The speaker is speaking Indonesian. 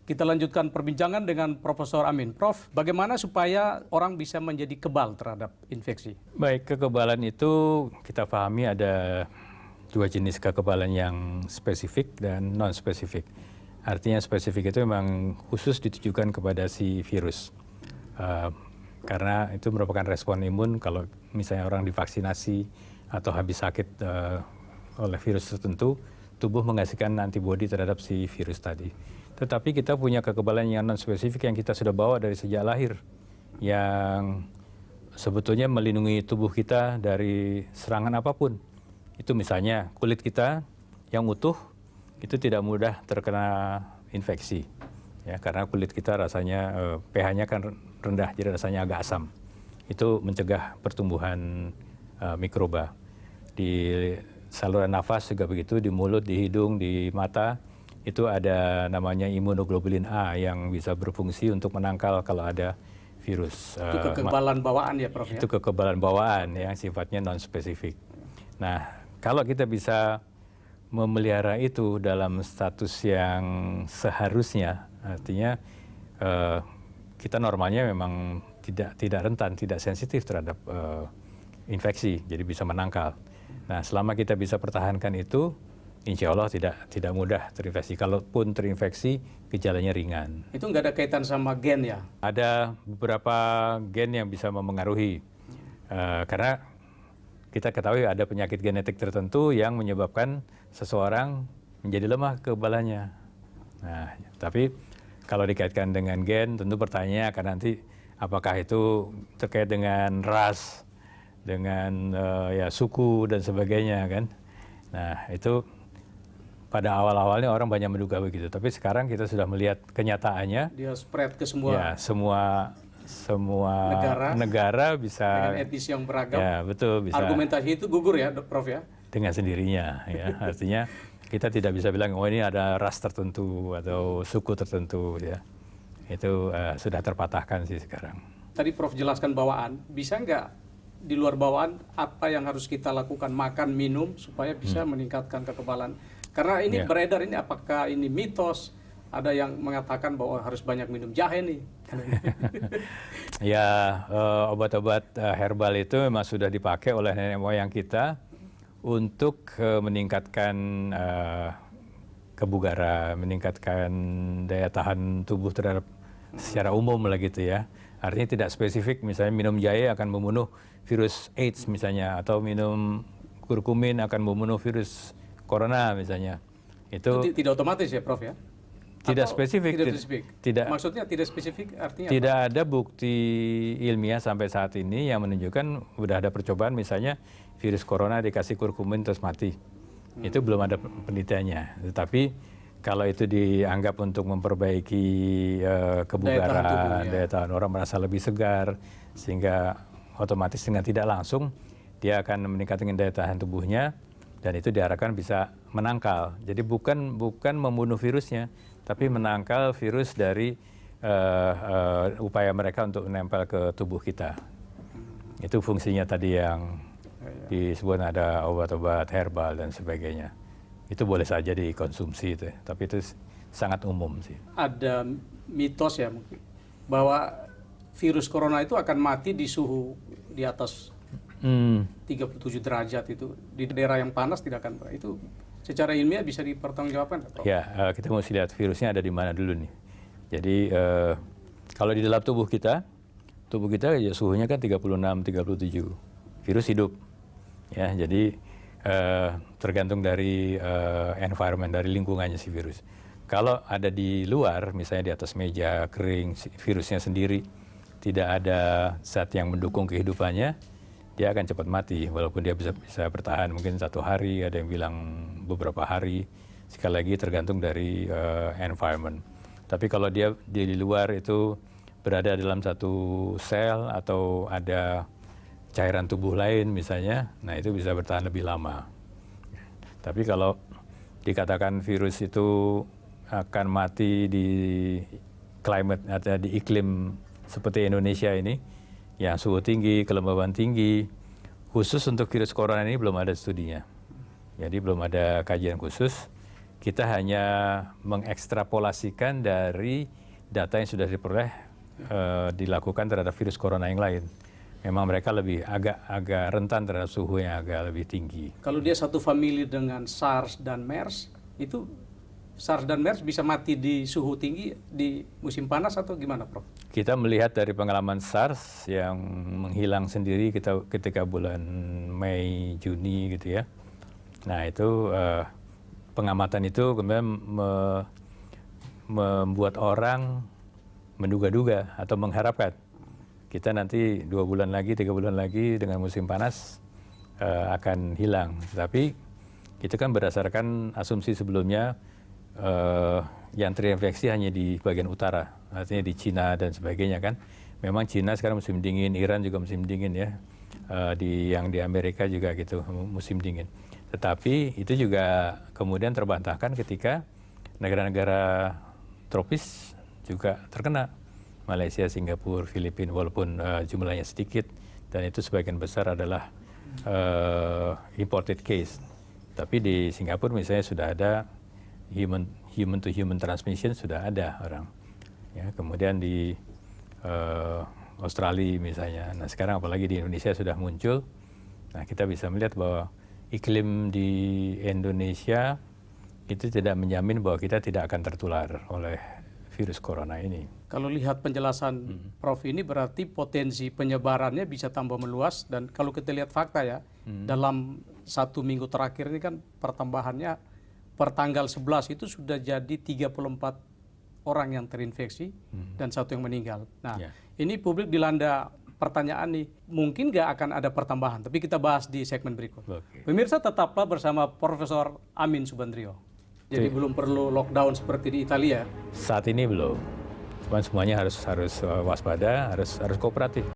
Kita lanjutkan perbincangan dengan Profesor Amin. Prof, bagaimana supaya orang bisa menjadi kebal terhadap infeksi? Baik, kekebalan itu kita pahami ada dua jenis kekebalan yang spesifik dan non-spesifik. Artinya spesifik itu memang khusus ditujukan kepada si virus. Karena itu merupakan respon imun kalau misalnya orang divaksinasi atau habis sakit oleh virus tertentu, tubuh menghasilkan antibodi terhadap si virus tadi. Tetapi kita punya kekebalan yang non-spesifik yang kita sudah bawa dari sejak lahir, yang sebetulnya melindungi tubuh kita dari serangan apapun. Itu misalnya kulit kita yang utuh itu tidak mudah terkena infeksi, ya, karena kulit kita rasanya pH-nya kan rendah, jadi rasanya agak asam. Itu mencegah pertumbuhan mikroba. Di saluran nafas juga begitu, di mulut, di hidung, di mata. Itu ada namanya imunoglobulin A yang bisa berfungsi untuk menangkal kalau ada virus. Itu kekebalan bawaan ya, Prof? Itu kekebalan bawaan yang sifatnya non-spesifik. Nah, kalau kita bisa memelihara itu dalam status yang seharusnya, artinya kita normalnya memang tidak rentan, tidak sensitif terhadap infeksi, jadi bisa menangkal. Nah, selama kita bisa pertahankan itu, insya Allah tidak mudah terinfeksi. Kalaupun terinfeksi, gejalanya ringan. Itu nggak ada kaitan sama gen ya? Ada beberapa gen yang bisa memengaruhi. Karena kita ketahui ada penyakit genetik tertentu yang menyebabkan seseorang menjadi lemah kekebalannya. Nah, tapi kalau dikaitkan dengan gen, tentu pertanyaannya akan nanti apakah itu terkait dengan ras, dengan ya suku dan sebagainya kan. Nah, itu pada awal-awalnya orang banyak menduga begitu, tapi sekarang kita sudah melihat kenyataannya. Dia spread ke semua. Ya, semua negara bisa dengan etnis yang beragam. Ya, betul, bisa. Argumentasi itu gugur ya, Prof ya? Dengan sendirinya, ya. Artinya kita tidak bisa bilang, oh ini ada ras tertentu atau suku tertentu, ya. Itu sudah terpatahkan sih sekarang. Tadi Prof jelaskan bawaan, bisa nggak di luar bawaan apa yang harus kita lakukan, makan, minum supaya bisa meningkatkan kekebalan? Karena ini beredar ini, apakah ini mitos? Ada yang mengatakan bahwa harus banyak minum jahe nih. Ya, obat-obat herbal itu memang sudah dipakai oleh nenek moyang kita untuk meningkatkan kebugaran, meningkatkan daya tahan tubuh terhadap secara umum lah gitu ya. Artinya tidak spesifik, misalnya minum jahe akan membunuh virus AIDS misalnya, atau minum kurkumin akan membunuh virus corona misalnya. Itu tidak otomatis ya, Prof ya? Tidak spesifik. Tidak spesifik. Tidak. Maksudnya tidak spesifik artinya tidak apa? Ada bukti ilmiah sampai saat ini yang menunjukkan sudah ada percobaan misalnya virus corona dikasih kurkumin terus mati. Itu belum ada penelitiannya. Tetapi kalau itu dianggap untuk memperbaiki kebugaran, daya tahan orang merasa lebih segar, sehingga otomatis dengan tidak langsung dia akan meningkatkan daya tahan tubuhnya, dan itu diharapkan bisa menangkal. Jadi bukan membunuh virusnya, tapi menangkal virus dari upaya mereka untuk menempel ke tubuh kita. Itu fungsinya tadi yang disebut ada obat-obat herbal dan sebagainya. Itu boleh saja dikonsumsi itu, tapi itu sangat umum sih. Ada mitos ya mungkin bahwa virus corona itu akan mati di suhu di atas 37 derajat itu. Di daerah yang panas tidak akan. Itu secara ilmiah bisa dipertanggungjawabkan? Ya, kita mesti lihat virusnya ada di mana dulu nih. Jadi kalau di dalam tubuh kita ya suhunya kan 36-37. Virus hidup. Ya, jadi tergantung dari environment, dari lingkungannya si virus. Kalau ada di luar, misalnya di atas meja kering, virusnya sendiri tidak ada zat yang mendukung kehidupannya, dia akan cepat mati. Walaupun dia bisa bertahan mungkin 1 hari, ada yang bilang beberapa hari. Sekali lagi tergantung dari environment. Tapi kalau dia di luar itu berada dalam satu sel atau ada cairan tubuh lain misalnya, nah itu bisa bertahan lebih lama. Tapi kalau dikatakan virus itu akan mati di climate atau di iklim seperti Indonesia ini, yang suhu tinggi, kelembaban tinggi, khusus untuk virus corona ini belum ada studinya. Jadi belum ada kajian khusus. kita hanya mengekstrapolasikan dari data yang sudah diperoleh dilakukan terhadap virus corona yang lain. Memang mereka lebih agak rentan terhadap suhu yang agak lebih tinggi. Kalau dia satu famili dengan SARS dan MERS, itu SARS dan MERS bisa mati di suhu tinggi di musim panas atau gimana, Prof? Kita melihat dari pengalaman SARS yang menghilang sendiri ketika bulan Mei, Juni gitu ya. Nah itu pengamatan itu kemudian membuat orang menduga-duga atau mengharapkan kita nanti 2 bulan lagi, 3 bulan lagi dengan musim panas akan hilang. Tapi itu kan berdasarkan asumsi sebelumnya yang terinfeksi hanya di bagian utara, artinya di Cina dan sebagainya kan. Memang Cina sekarang musim dingin, Iran juga musim dingin ya, yang di Amerika juga gitu musim dingin. Tetapi itu juga kemudian terbantahkan ketika negara-negara tropis juga terkena. Malaysia, Singapura, Filipina, walaupun jumlahnya sedikit, dan itu sebagian besar adalah imported case. Tapi di Singapura misalnya sudah ada human to human transmission, sudah ada orang. Ya, kemudian di Australia misalnya. Nah sekarang apalagi di Indonesia sudah muncul. Nah kita bisa melihat bahwa iklim di Indonesia itu tidak menjamin bahwa kita tidak akan tertular oleh virus corona ini. Kalau lihat penjelasan Prof ini berarti potensi penyebarannya bisa tambah meluas, dan kalau kita lihat fakta ya, dalam 1 minggu terakhir ini kan pertambahannya per tanggal 11 itu sudah jadi 34 orang yang terinfeksi dan 1 yang meninggal. Nah ini publik dilanda pertanyaan nih, mungkin nggak akan ada pertambahan, tapi kita bahas di segmen berikut. Pemirsa tetaplah bersama Profesor Amin Subandrio. Jadi belum perlu lockdown seperti di Italia. Saat ini belum. Cuman semuanya harus waspada, harus kooperatif.